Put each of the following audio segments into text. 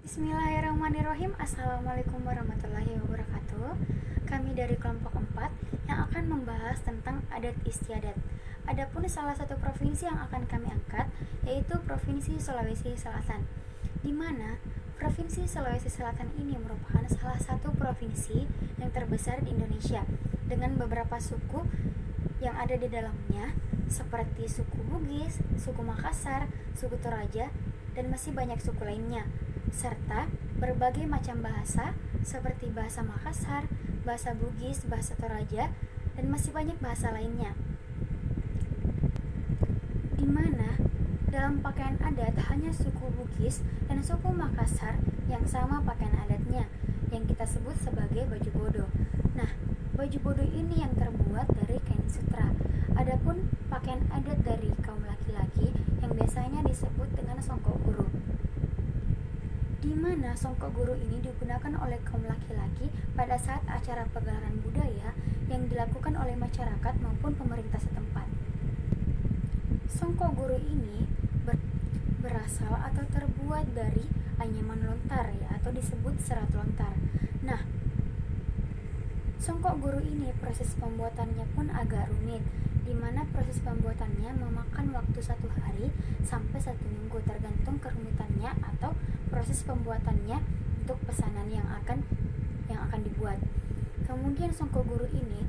Bismillahirrahmanirrahim. Assalamualaikum warahmatullahi wabarakatuh. Kami dari kelompok 4 yang akan membahas tentang adat istiadat. Adapun salah satu provinsi yang akan kami angkat yaitu Provinsi Sulawesi Selatan, di mana Provinsi Sulawesi Selatan ini merupakan salah satu provinsi yang terbesar di Indonesia dengan beberapa suku yang ada di dalamnya seperti suku Bugis, suku Makassar, suku Toraja, dan masih banyak suku lainnya, serta berbagai macam bahasa seperti bahasa Makassar, bahasa Bugis, bahasa Toraja, dan masih banyak bahasa lainnya. Di mana dalam pakaian adat hanya suku Bugis dan suku Makassar yang sama pakaian adatnya, yang kita sebut sebagai baju bodo. Nah, baju bodo ini yang terbuat dari kain sutra. Adapun pakaian adat dari kaum laki-laki yang biasanya disebut dengan songkok guru, di mana songkok guru ini digunakan oleh kaum laki-laki pada saat acara pegelaran budaya yang dilakukan oleh masyarakat maupun pemerintah setempat. Songkok guru ini berasal atau terbuat dari anyaman lontar atau disebut serat lontar. Nah, songkok guru ini proses pembuatannya pun agak rumit, di mana proses pembuatannya memakan waktu 1 hari sampai 1 minggu tergantung kerumitannya atau proses pembuatannya untuk pesanan yang akan dibuat. Kemudian songkok guru ini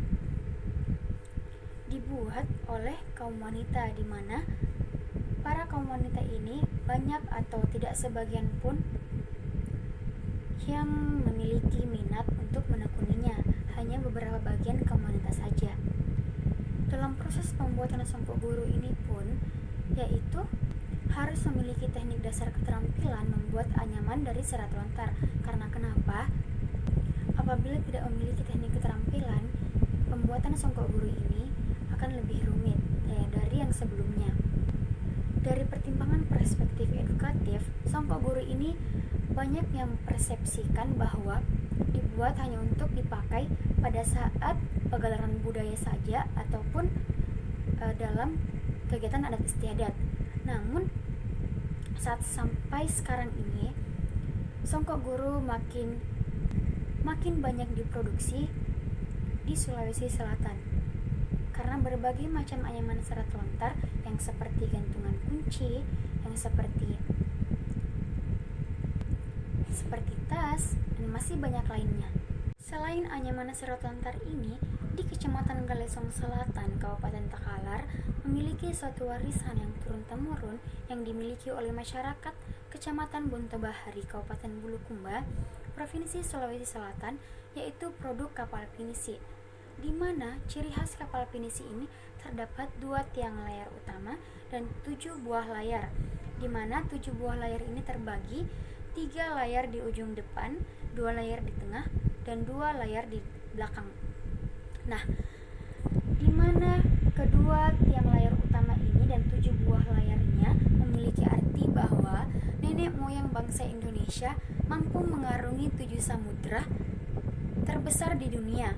dibuat oleh kaum wanita, di mana para kaum wanita ini banyak atau tidak sebagian pun yang memiliki minat untuk menekuninya, hanya beberapa bagian kaum wanita saja. Dalam proses pembuatan songkok guru ini pun yaitu harus memiliki teknik dasar keterampilan membuat anyaman dari serat lontar. Karena kenapa? Apabila tidak memiliki teknik keterampilan, pembuatan songkok guru ini akan lebih rumit dari yang sebelumnya. Dari pertimbangan perspektif edukatif, songkok guru ini banyak yang mempersepsikan bahwa dibuat hanya untuk dipakai pada saat pegelaran budaya saja ataupun dalam kegiatan adat istiadat. Namun saat sampai sekarang ini, songkok guru makin banyak diproduksi di Sulawesi Selatan karena berbagai macam anyaman serat lontar yang seperti gantungan kunci, yang seperti tas, dan masih banyak lainnya. Selain anyaman serat lontar ini, di Kecamatan Galesong Selatan, Kabupaten Takalar, memiliki suatu warisan yang turun-temurun yang dimiliki oleh masyarakat Kecamatan Bontobahari, Kabupaten Bulukumba, Provinsi Sulawesi Selatan, yaitu produk kapal pinisi, di mana ciri khas kapal pinisi ini terdapat 2 tiang layar utama dan 7 buah layar, di mana 7 buah layar ini terbagi 3 layar di ujung depan, 2 layar di tengah, dan 2 layar di belakang. Nah, di mana kedua tiang layar utama ini dan 7 buah layarnya memiliki arti bahwa nenek moyang bangsa Indonesia mampu mengarungi 7 samudra terbesar di dunia.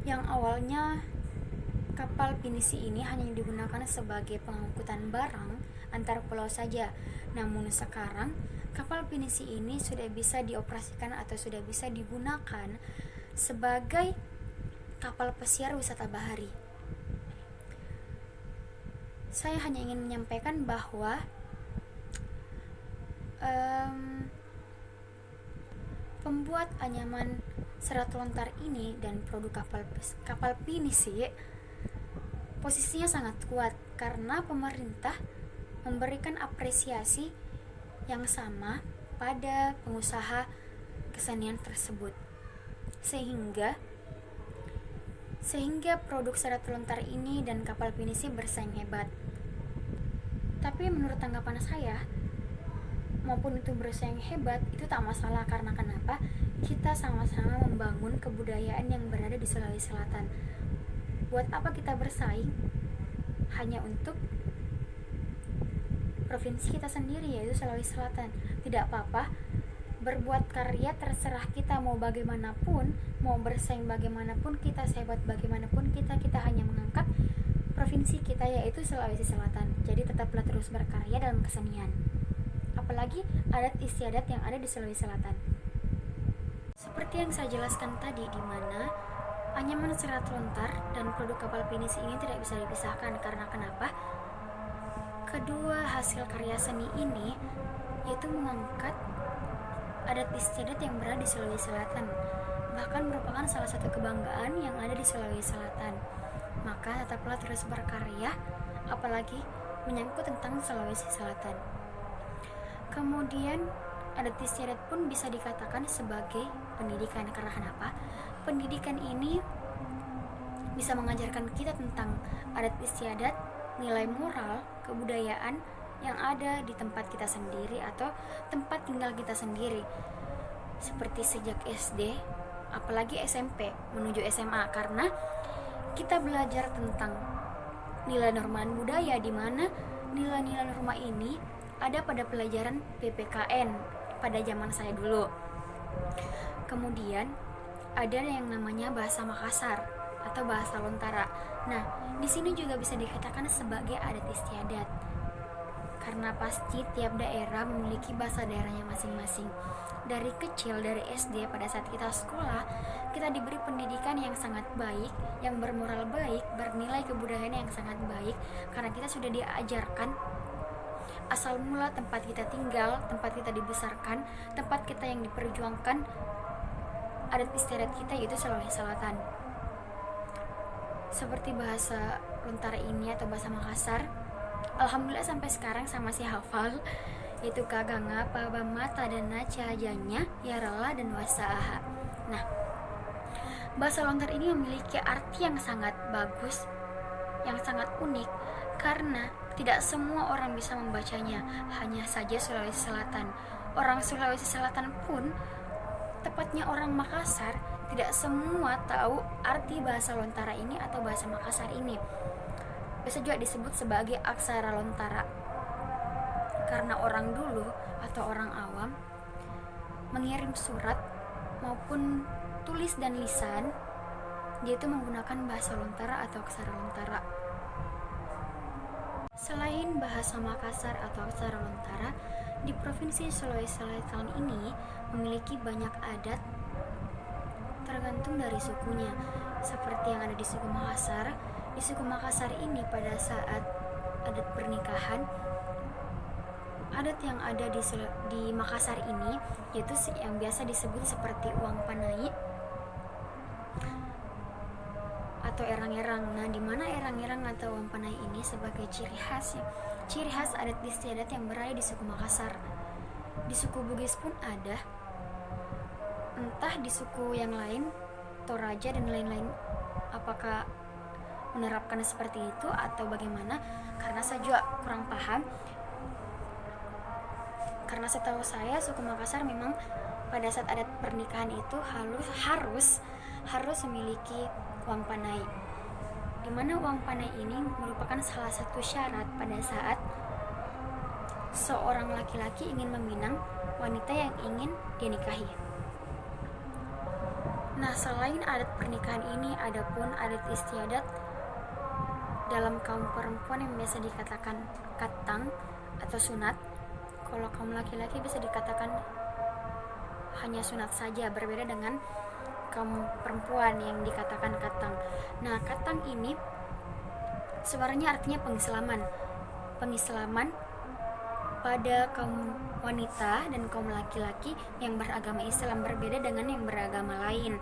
Yang awalnya kapal pinisi ini hanya digunakan sebagai pengangkutan barang antar pulau saja. Namun sekarang kapal pinisi ini sudah bisa dioperasikan atau sudah bisa digunakan sebagai kapal pesiar wisata bahari. Saya hanya ingin menyampaikan bahwa pembuat anyaman serat lontar ini dan produk kapal pinisi posisinya sangat kuat karena pemerintah memberikan apresiasi yang sama pada pengusaha kesenian tersebut, sehingga produk serat lontar ini dan kapal pinisi bersaing hebat. Tapi menurut tanggapan saya, maupun itu bersaing hebat, itu tak masalah. Karena kenapa? Kita sama-sama membangun kebudayaan yang berada di Sulawesi Selatan. Buat apa kita bersaing hanya untuk provinsi kita sendiri, yaitu Sulawesi Selatan? Tidak apa-apa, berbuat karya terserah kita, mau bagaimanapun, mau bersaing bagaimanapun kita, sehebat bagaimanapun kita hanya mengangkat provinsi kita, yaitu Sulawesi Selatan. Jadi tetaplah terus berkarya dalam kesenian. Apa apalagi adat istiadat yang ada di Sulawesi Selatan. Seperti yang saya jelaskan tadi, di mana anyaman serat lontar dan produk kapal pinisi ini tidak bisa dipisahkan. Karena kenapa? Kedua hasil karya seni ini yaitu mengangkat adat istiadat yang berada di Sulawesi Selatan, bahkan merupakan salah satu kebanggaan yang ada di Sulawesi Selatan. Maka tetaplah terus berkarya, apalagi menyangkut tentang Sulawesi Selatan. Kemudian adat istiadat pun bisa dikatakan sebagai pendidikan. Karena kenapa? Pendidikan ini bisa mengajarkan kita tentang adat istiadat, nilai moral, kebudayaan yang ada di tempat kita sendiri atau tempat tinggal kita sendiri, seperti sejak SD, apalagi SMP menuju SMA, karena kita belajar tentang nilai norma budaya, di mana nilai-nilai norma ini ada pada pelajaran PPKN pada zaman saya dulu. Kemudian ada yang namanya bahasa Makassar atau bahasa Lontara. Nah, di sini juga bisa dikatakan sebagai adat istiadat, karena pasti tiap daerah memiliki bahasa daerahnya masing-masing. Dari kecil, dari SD, pada saat kita sekolah, kita diberi pendidikan yang sangat baik, yang bermoral baik, bernilai kebudayaan yang sangat baik, karena kita sudah diajarkan asal mula tempat kita tinggal, tempat kita dibesarkan, tempat kita yang diperjuangkan, adat istiadat kita yaitu Sulawesi Selatan. Seperti bahasa Lontara ini atau bahasa Makassar, alhamdulillah sampai sekarang saya masih hafal, yaitu kaganga, pabamata, dan nacajanya, yarala, dan wasaaha. Nah, bahasa Lontar ini memiliki arti yang sangat bagus, yang sangat unik, karena tidak semua orang bisa membacanya, hanya saja Sulawesi Selatan. Orang Sulawesi Selatan pun, tepatnya orang Makassar, tidak semua tahu arti bahasa Lontara ini atau bahasa Makassar ini. Bisa juga disebut sebagai aksara Lontara, karena orang dulu atau orang awam mengirim surat maupun tulis dan lisan, dia itu menggunakan bahasa Lontara atau aksara Lontara. Selain bahasa Makassar atau aksara Lontara, di Provinsi Sulawesi Selatan ini memiliki banyak adat tergantung dari sukunya. Seperti yang ada di suku Makassar. Di suku Makassar ini pada saat adat pernikahan, adat yang ada di Makassar ini yaitu yang biasa disebut seperti uang panai atau erang-erang. Nah, di mana erang-erang atau uang panai ini sebagai ciri khas adat istiadat yang berada di suku Makassar. Di suku Bugis pun ada, entah di suku yang lain, Toraja dan lain-lain, apakah menerapkan seperti itu atau bagaimana, karena saya juga kurang paham. Karena setahu saya suku Makassar memang pada saat adat pernikahan itu harus memiliki uang panai, di mana uang panai ini merupakan salah satu syarat pada saat seorang laki-laki ingin meminang wanita yang ingin dinikahi. Nah, selain adat pernikahan ini, ada pun adat istiadat dalam kaum perempuan yang biasa dikatakan katang atau sunat. Kalau kaum laki-laki bisa dikatakan hanya sunat saja, berbeda dengan kaum perempuan yang dikatakan katang. Nah, katang ini sebenarnya artinya pengislaman pada kaum wanita dan kaum laki-laki yang beragama Islam, berbeda dengan yang beragama lain.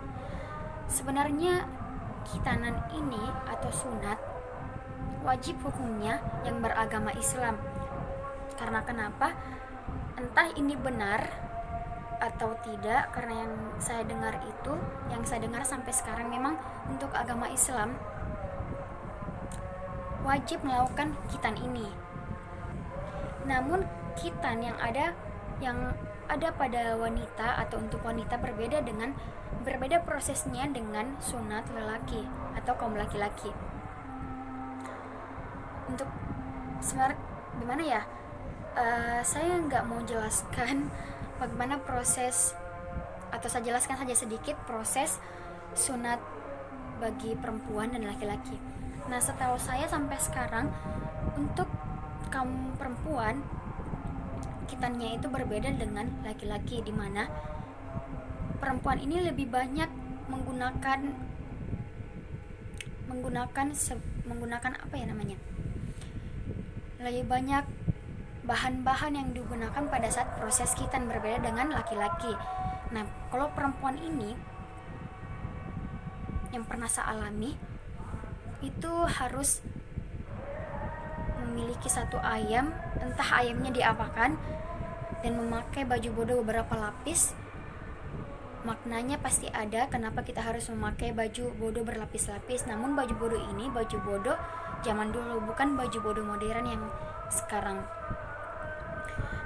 Sebenarnya khitanan ini atau sunat wajib hukumnya yang beragama Islam. Karena kenapa? Entah ini benar atau tidak, karena yang saya dengar sampai sekarang memang untuk agama Islam wajib melakukan khitan ini. Namun khitan yang ada pada wanita atau untuk wanita berbeda prosesnya dengan sunat lelaki atau kaum laki-laki. Untuk sebenarnya gimana ya? Saya nggak mau jelaskan bagaimana proses, atau saya jelaskan saja sedikit proses sunat bagi perempuan dan laki-laki. Nah, setahu saya sampai sekarang untuk kaum perempuan kesakitannya itu berbeda dengan laki-laki, di mana perempuan ini lebih banyak menggunakan apa ya namanya, lebih banyak bahan-bahan yang digunakan pada saat proses khitan berbeda dengan laki-laki. Nah, kalau perempuan ini yang pernah saya alami itu harus memiliki satu ayam, entah ayamnya diapakan, dan memakai baju bodo beberapa lapis. Maknanya pasti ada kenapa kita harus memakai baju bodo berlapis-lapis. Namun baju bodo ini baju bodo zaman dulu, bukan baju bodo modern yang sekarang.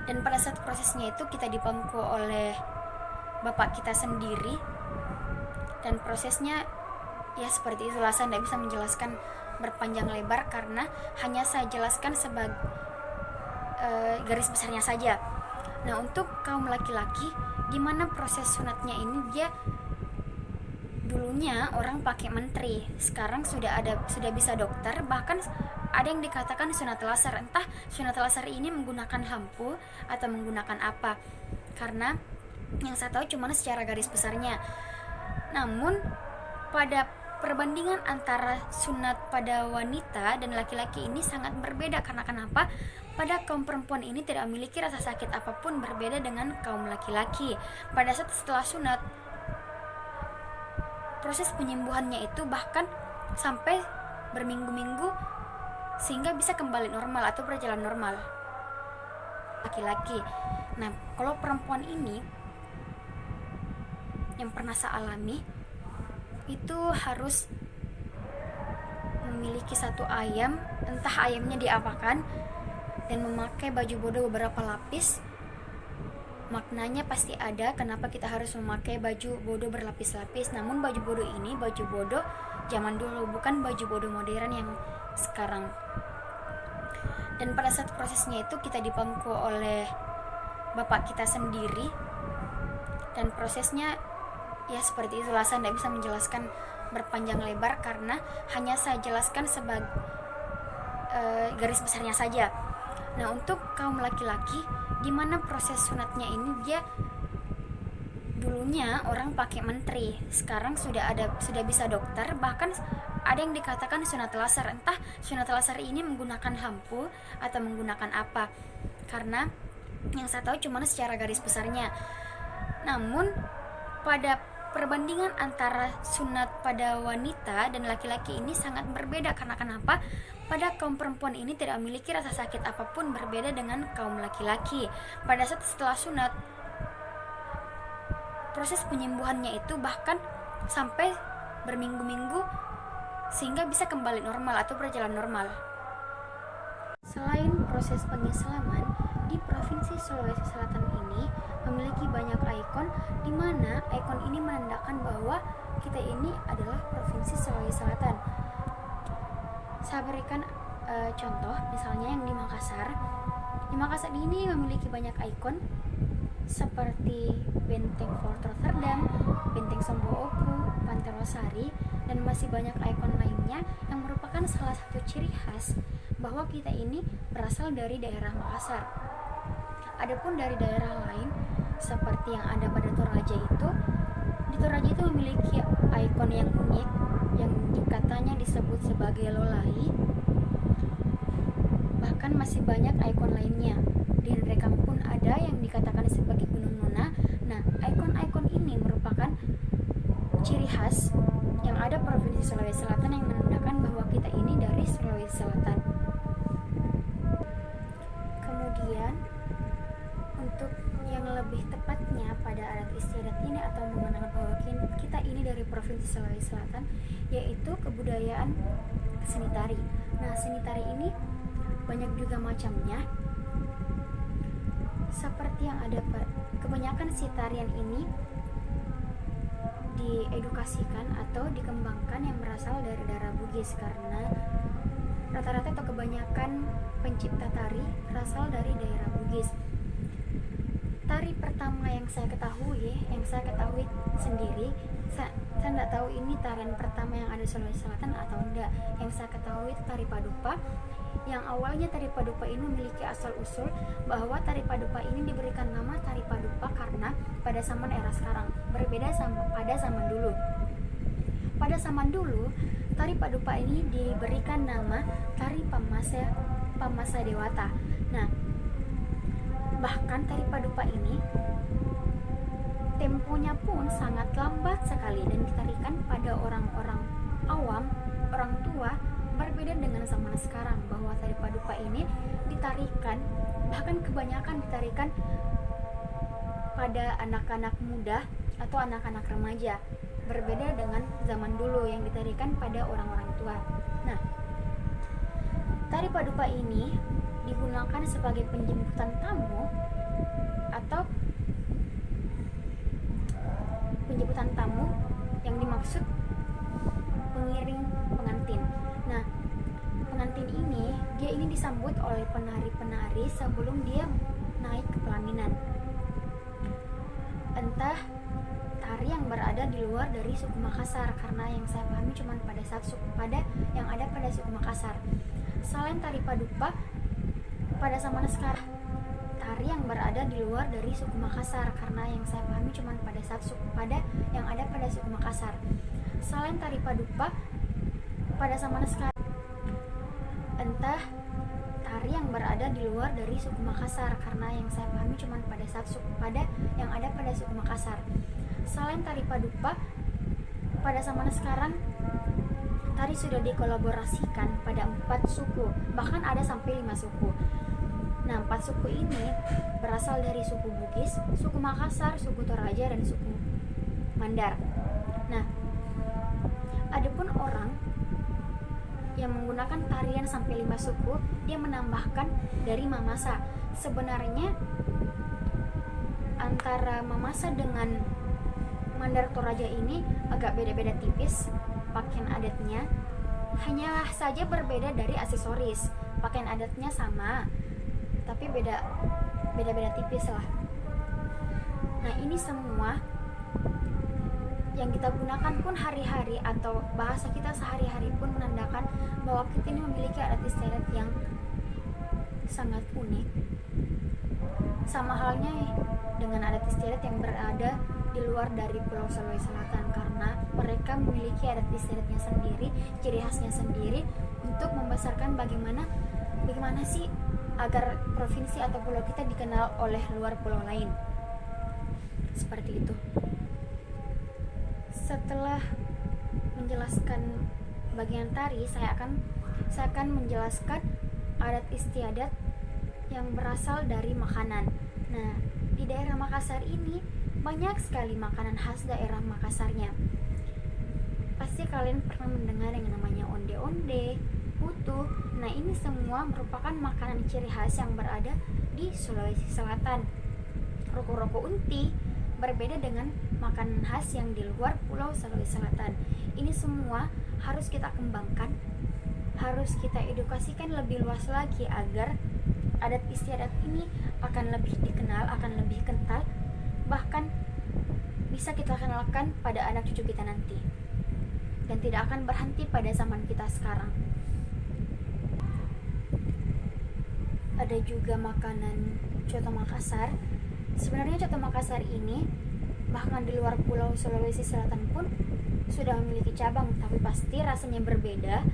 Dan pada saat prosesnya itu kita dipangku oleh bapak kita sendiri, dan prosesnya ya seperti itulah. Saya tidak bisa menjelaskan berpanjang lebar karena hanya saya jelaskan sebagai garis besarnya saja. Nah, untuk kaum laki-laki, gimana proses sunatnya ini, dia dulunya orang pakai menteri, sekarang sudah bisa dokter, bahkan ada yang dikatakan sunat laser. Entah sunat laser ini menggunakan lampu atau menggunakan apa, karena yang saya tahu cuma secara garis besarnya. Namun pada perbandingan antara sunat pada wanita dan laki-laki ini sangat berbeda. Karena kenapa? Pada kaum perempuan ini tidak memiliki rasa sakit apapun, berbeda dengan kaum laki-laki. Pada saat setelah sunat, proses penyembuhannya itu bahkan sampai berminggu-minggu sehingga bisa kembali normal atau berjalan normal laki-laki. Nah, kalau perempuan ini yang pernah saya alami itu harus memiliki satu ayam, entah ayamnya diapakan, dan memakai baju bodo beberapa lapis. Maknanya pasti ada kenapa kita harus memakai baju bodo berlapis-lapis. Namun baju bodo ini baju bodo zaman dulu, bukan baju bodo modern yang sekarang. Dan pada saat prosesnya itu kita dipangku oleh bapak kita sendiri, dan prosesnya ya seperti itulah. Saya tidak bisa menjelaskan berpanjang lebar karena hanya saya jelaskan sebagai garis besarnya saja. Nah, untuk kaum laki-laki, gimana proses sunatnya ini, dia dulunya orang pakai menteri, sekarang sudah bisa dokter, bahkan ada yang dikatakan sunat laser. Entah sunat laser ini menggunakan lampu atau menggunakan apa, karena yang saya tahu cuma secara garis besarnya. Namun pada perbandingan antara sunat pada wanita dan laki-laki ini sangat berbeda. Karena kenapa? Pada kaum perempuan ini tidak memiliki rasa sakit apapun, berbeda dengan kaum laki-laki. Pada saat setelah sunat, proses penyembuhannya itu bahkan sampai berminggu-minggu sehingga bisa kembali normal atau berjalan normal. Selain proses pengislaman, di Provinsi Sulawesi Selatan ini memiliki banyak ikon, di mana ikon ini menandakan bahwa kita ini adalah Provinsi Sulawesi Selatan. Saya berikan contoh, misalnya yang di Makassar. Di Makassar ini memiliki banyak ikon seperti Benteng Fort Rotterdam, Benteng Sombo-Oku, Pantai Losari, dan masih banyak ikon lainnya yang merupakan salah satu ciri khas bahwa kita ini berasal dari daerah Makassar. Adapun dari daerah lain seperti yang ada pada Toraja itu, di Toraja itu memiliki ikon yang unik yang katanya disebut sebagai lolai. Bahkan masih banyak ikon lainnya. Di Nrekang pun ada yang dikatakan sebagai Gunung Nona. Nah, ikon-ikon ini merupakan ciri khas yang ada Provinsi Sulawesi Selatan yang menandakan bahwa kita ini dari Sulawesi Selatan. Kemudian untuk yang lebih tepatnya pada adat istiadat ini atau mengenal bahwa kita ini dari Provinsi Sulawesi Selatan, yaitu kebudayaan seni tari. Nah, seni tari ini banyak juga macamnya, seperti yang ada kebanyakan si tarian ini diedukasikan atau dikembangkan yang berasal dari daerah Bugis, karena rata-rata atau kebanyakan pencipta tari berasal dari daerah Bugis. Tari pertama yang yang saya ketahui sendiri, saya nggak tahu ini tarian pertama yang ada di Sulawesi Selatan atau enggak. Yang saya ketahui itu tari padupa, yang awalnya tari padupa ini memiliki asal usul bahwa tari padupa ini diberikan nama tari padupa karena pada zaman era sekarang berbeda sama pada zaman dulu. Pada zaman dulu, tari padupa ini diberikan nama tari Pamasa Dewata. Nah, bahkan tari padupa ini temponya pun sangat lambat sekali dan ditarikan pada orang-orang awam, orang tua, berbeda dengan zaman sekarang bahwa tari padupa ini ditarikan, bahkan kebanyakan ditarikan pada anak-anak muda atau anak-anak remaja, berbeda dengan zaman dulu yang ditarikan pada orang-orang tua. Nah, tari padupa ini digunakan sebagai penjemputan tamu atau penjemputan tamu yang dimaksud pengiring pengantin. Nah, pengantin dia ini disambut oleh penari-penari sebelum dia naik ke pelaminan. Entah tari yang berada di luar dari suku Makassar, karena yang saya pahami cuma yang ada pada suku Makassar. Selain tari padupa, pada zaman sekarang tari yang berada di luar dari suku Makassar, karena yang saya pahami cuma yang ada pada suku Makassar. Selain tari padupa, pada zaman sekarang entah tari yang berada di luar dari suku Makassar, karena yang saya pahami cuma yang ada pada suku Makassar. Selain tari padupa, pada zaman sekarang tari sudah dikolaborasikan pada 4 suku, bahkan ada sampai 5 suku. Nah, 4 suku ini berasal dari suku Bugis, suku Makassar, suku Toraja, dan suku Mandar. Nah, adapun orang yang menggunakan tarian sampai 5 suku, dia menambahkan dari Mamasa. Sebenarnya antara Mamasa dengan Mandar Toraja ini agak beda-beda tipis pakaian adatnya, hanya saja berbeda dari aksesoris. Pakaian adatnya sama, tapi beda-beda tipis lah. Nah, ini semua yang kita gunakan pun hari-hari atau bahasa kita sehari-hari pun menandakan bahwa kita ini memiliki adat istiadat yang sangat unik. Sama halnya dengan adat istiadat yang berada di luar dari Pulau Sulawesi Selatan, karena mereka memiliki adat istiadatnya sendiri, ciri khasnya sendiri untuk membesarkan bagaimana sih agar provinsi atau pulau kita dikenal oleh luar pulau lain. Seperti itu. Setelah menjelaskan bagian tari, saya akan menjelaskan adat istiadat yang berasal dari makanan. Nah, di daerah Makassar ini banyak sekali makanan khas daerah Makassarnya. Pasti kalian pernah mendengar yang namanya onde-onde, putu. Nah, ini semua merupakan makanan ciri khas yang berada di Sulawesi Selatan. Roko-roko unti berbeda dengan makanan khas yang di luar Pulau Sulawesi Selatan. Ini semua harus kita kembangkan, harus kita edukasikan lebih luas lagi agar adat istiadat ini akan lebih dikenal, akan lebih kental, bahkan bisa kita kenalkan pada anak cucu kita nanti, dan tidak akan berhenti pada zaman kita sekarang. Ada juga makanan coto Makassar. Sebenarnya coto Makassar ini bahkan di luar Pulau Sulawesi Selatan pun sudah memiliki cabang, tapi pasti rasanya berbeda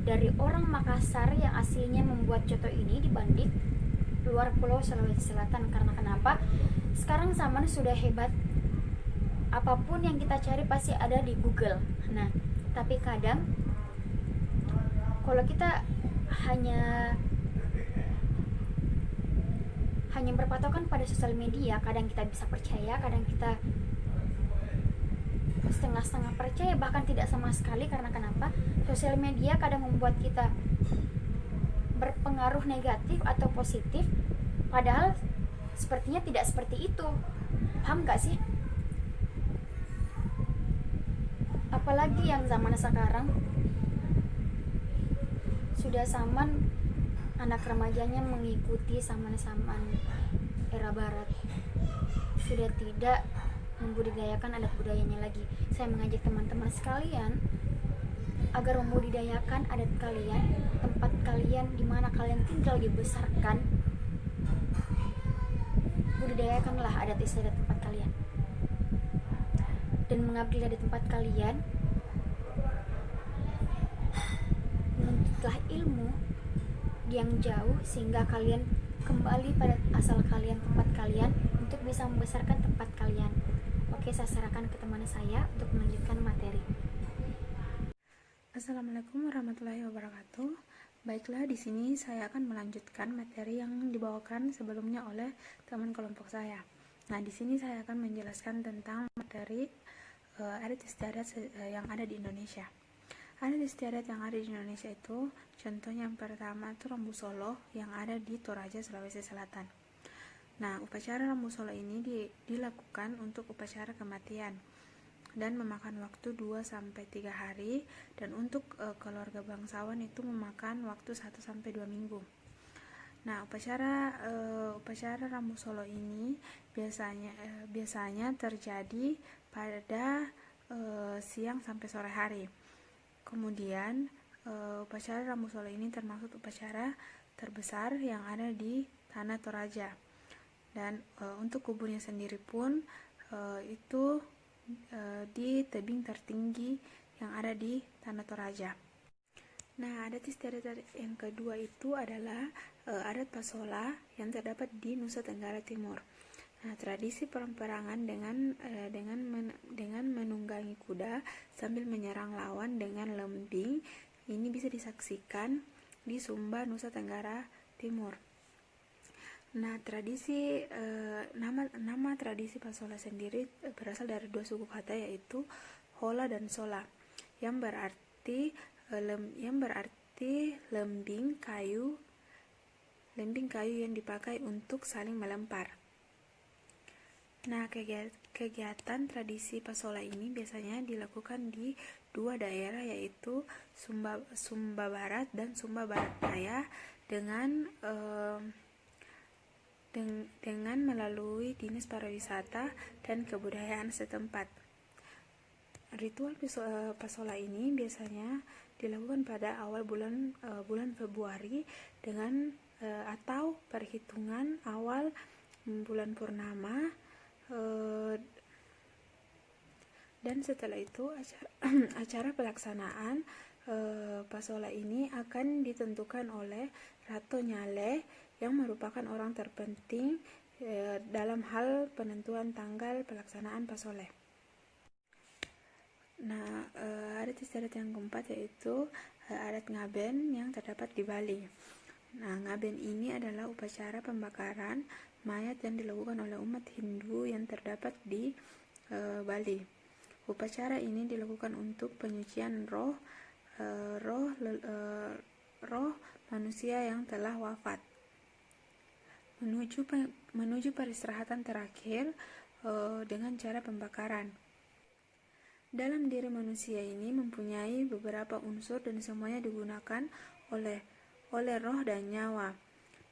dari orang Makassar yang aslinya membuat coto ini dibanding luar Pulau Sulawesi Selatan. Karena kenapa? Sekarang zaman sudah hebat, apapun yang kita cari pasti ada di Google. Nah, tapi kadang kalau kita hanya berpatokan pada sosial media, kadang kita bisa percaya, kadang kita setengah-setengah percaya, bahkan tidak sama sekali. Karena kenapa? Sosial media kadang membuat kita berpengaruh negatif atau positif, padahal sepertinya tidak seperti itu. Paham gak sih? Apalagi yang zaman sekarang sudah zaman anak remajanya mengikuti zaman-zaman era barat. sudah tidak membudidayakan adat budayanya lagi. Saya mengajak teman-teman sekalian agar membudidayakan adat kalian, tempat kalian di mana kalian tinggal dibesarkan. Budidayakanlah adat istiadat tempat kalian dan mengabdilah di tempat kalian. Menuntutlah ilmu yang jauh sehingga kalian kembali pada asal kalian, tempat kalian, untuk bisa membesarkan tempat kalian. Oke, saya serahkan ke teman saya untuk melanjutkan materi. Assalamualaikum warahmatullahi wabarakatuh. Baiklah, di sini saya akan melanjutkan materi yang dibawakan sebelumnya oleh teman kelompok saya. Nah, di sini saya akan menjelaskan tentang materi adat istiadat yang ada di Indonesia. Adat istiadat yang ada di Indonesia itu, contohnya yang pertama itu Rambu Solo yang ada di Toraja, Sulawesi Selatan. Nah, upacara Rambu Solo ini dilakukan untuk upacara kematian dan memakan waktu 2-3 hari, dan untuk keluarga bangsawan itu memakan waktu 1-2 minggu. Nah, upacara Rambu Solo ini biasanya terjadi pada siang sampai sore hari. Kemudian upacara Rambu Solo ini termasuk upacara terbesar yang ada di Tanah Toraja. Dan untuk kuburnya sendiri pun itu di tebing tertinggi yang ada di Tanah Toraja. Nah, adat istiadat yang kedua itu adalah adat Pasola yang terdapat di Nusa Tenggara Timur. Nah, tradisi perang-perangan dengan menunggangi kuda sambil menyerang lawan dengan lembing ini bisa disaksikan di Sumba, Nusa Tenggara Timur. Nah, nama tradisi Pasola sendiri berasal dari dua suku kata, yaitu Hola dan Sola, yang berarti lembing kayu yang dipakai untuk saling melempar. Nah, kegiatan tradisi Pasola ini biasanya dilakukan di dua daerah, yaitu Sumba Barat dan Sumba Barat Daya dengan melalui Dinas Pariwisata dan Kebudayaan setempat. Ritual Pasola ini biasanya dilakukan pada awal bulan Februari atau perhitungan awal bulan purnama, dan setelah itu acara pelaksanaan Pasola ini akan ditentukan oleh Rato Nyale yang merupakan orang terpenting dalam hal penentuan tanggal pelaksanaan Pasola. Nah, adat istiadat yang keempat yaitu adat Ngaben yang terdapat di Bali. Nah, Ngaben ini adalah upacara pembakaran mayat yang dilakukan oleh umat Hindu yang terdapat di Bali. Upacara ini dilakukan untuk penyucian roh manusia yang telah wafat menuju peristirahatan terakhir dengan cara pembakaran. Dalam diri manusia ini mempunyai beberapa unsur dan semuanya digunakan oleh roh dan nyawa.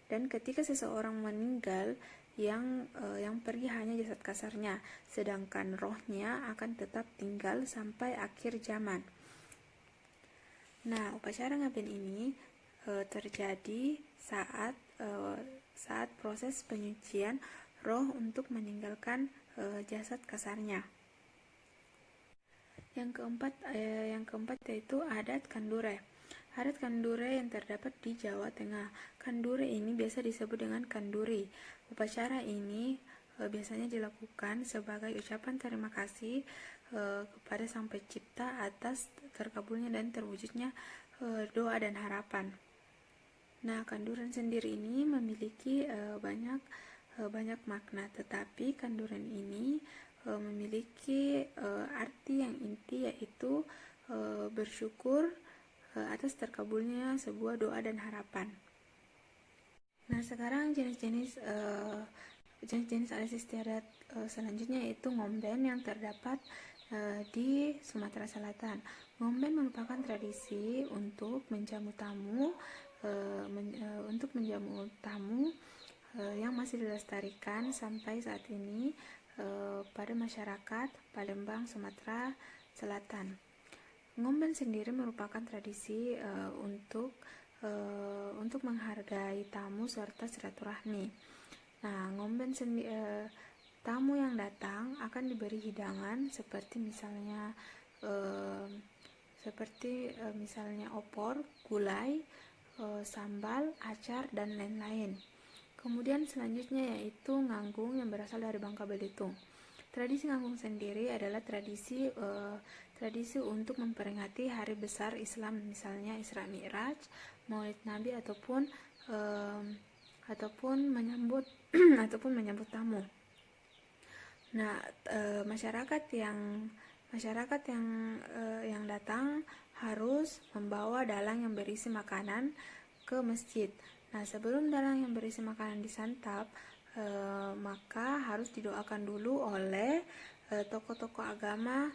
Dan ketika seseorang meninggal, yang pergi hanya jasad kasarnya, sedangkan rohnya akan tetap tinggal sampai akhir zaman. Nah, upacara Ngaben ini terjadi saat proses penyucian roh untuk meninggalkan jasad kasarnya. Yang keempat yaitu adat Kandure. Adat Kandure yang terdapat di Jawa Tengah. Kandure ini biasa disebut dengan Kanduri. Upacara ini biasanya dilakukan sebagai ucapan terima kasih kepada Sang Pencipta atas terkabulnya dan terwujudnya doa dan harapan. Nah, kanduran sendiri ini memiliki banyak makna, tetapi kanduran ini memiliki arti yang inti, yaitu bersyukur atas terkabulnya sebuah doa dan harapan. Nah, sekarang jenis-jenis adat istiadat selanjutnya yaitu Ngomben yang terdapat di Sumatera Selatan. Ngomben merupakan tradisi untuk menjamu tamu yang masih dilestarikan sampai saat ini pada masyarakat Palembang, Sumatera Selatan. Ngomben sendiri merupakan tradisi untuk menghargai tamu serta silaturahmi. Nah, tamu yang datang akan diberi hidangan seperti misalnya opor, gulai, sambal, acar, dan lain-lain. Kemudian selanjutnya yaitu nganggung yang berasal dari Bangka Belitung. Tradisi nganggung sendiri adalah tradisi untuk memperingati hari besar Islam, misalnya Isra Mi'raj, Maulid Nabi ataupun menyambut menyambut tamu. Nah, masyarakat yang datang harus membawa dalang yang berisi makanan ke masjid. Nah, sebelum dalang yang berisi makanan disantap, maka harus didoakan dulu oleh tokoh-tokoh agama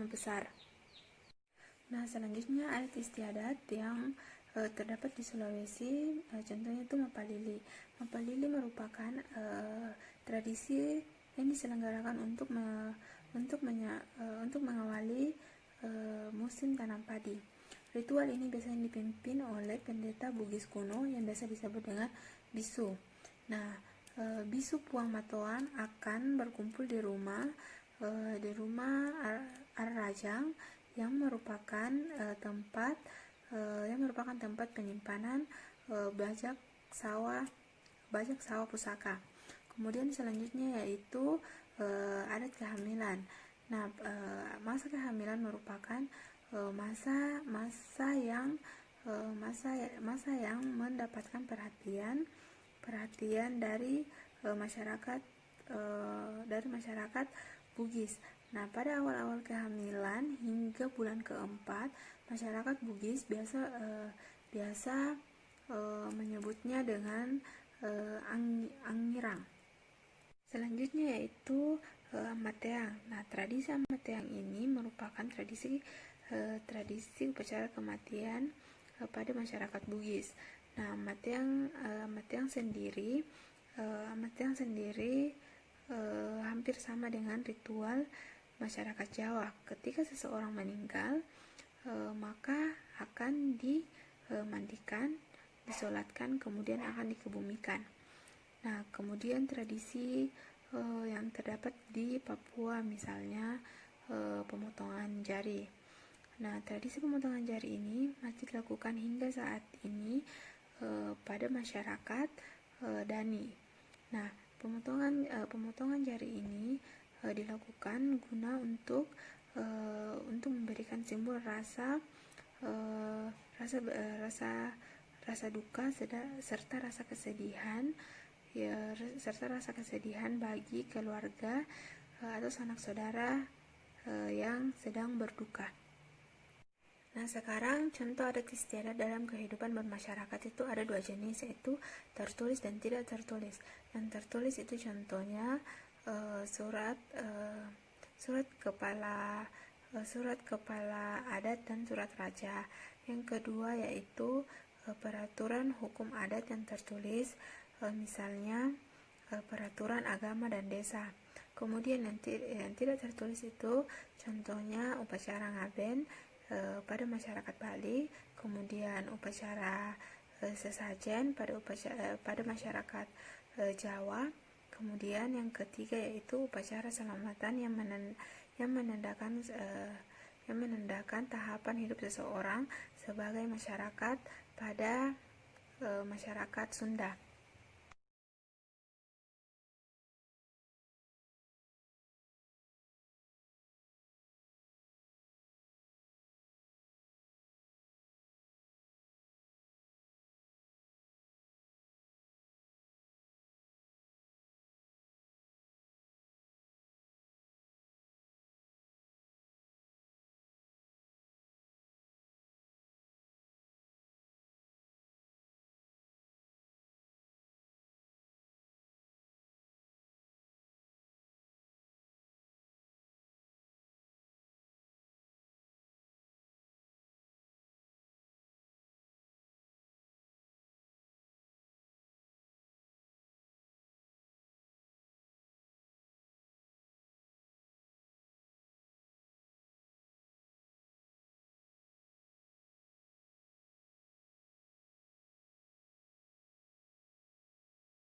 besar. Nah, selanjutnya adat istiadat yang terdapat di Sulawesi, contohnya itu Mapalili. Mapalili merupakan tradisi yang diselenggarakan untuk mengawali musim tanam padi. Ritual ini biasanya dipimpin oleh pendeta Bugis kuno yang biasa disebut dengan bisu. Nah, bisu Puang Matoan akan berkumpul di rumah Ar-Rajang yang merupakan tempat penyimpanan bajak sawah pusaka. Kemudian selanjutnya yaitu adat kehamilan. Nah, masa kehamilan merupakan masa yang mendapatkan perhatian dari masyarakat Bugis. Nah, pada awal-awal kehamilan hingga bulan keempat, masyarakat Bugis biasa menyebutnya dengan angirang. Selanjutnya yaitu Amateang. Nah, tradisi Amateang ini merupakan tradisi upacara kematian pada masyarakat Bugis. Nah, Amateang sendiri hampir sama dengan ritual masyarakat Jawa. Ketika seseorang meninggal, maka akan dimandikan, disolatkan, kemudian akan dikebumikan. Nah, kemudian tradisi yang terdapat di Papua, misalnya pemotongan jari. Nah, tradisi pemotongan jari ini masih dilakukan hingga saat ini pada masyarakat Dani. Nah, pemotongan jari ini dilakukan guna untuk memberikan simbol rasa duka serta rasa kesedihan bagi keluarga atau sanak saudara yang sedang berduka. Nah, sekarang contoh adat istiadat dalam kehidupan bermasyarakat itu ada dua jenis, yaitu tertulis dan tidak tertulis. Yang tertulis itu contohnya surat kepala adat dan surat raja. Yang kedua yaitu peraturan hukum adat yang tertulis, misalnya peraturan agama dan desa. Kemudian yang tidak tertulis itu contohnya upacara ngaben pada masyarakat Bali, kemudian upacara sesajen pada masyarakat Jawa. Kemudian yang ketiga yaitu upacara selamatan yang menandakan tahapan hidup seseorang sebagai masyarakat pada masyarakat Sunda.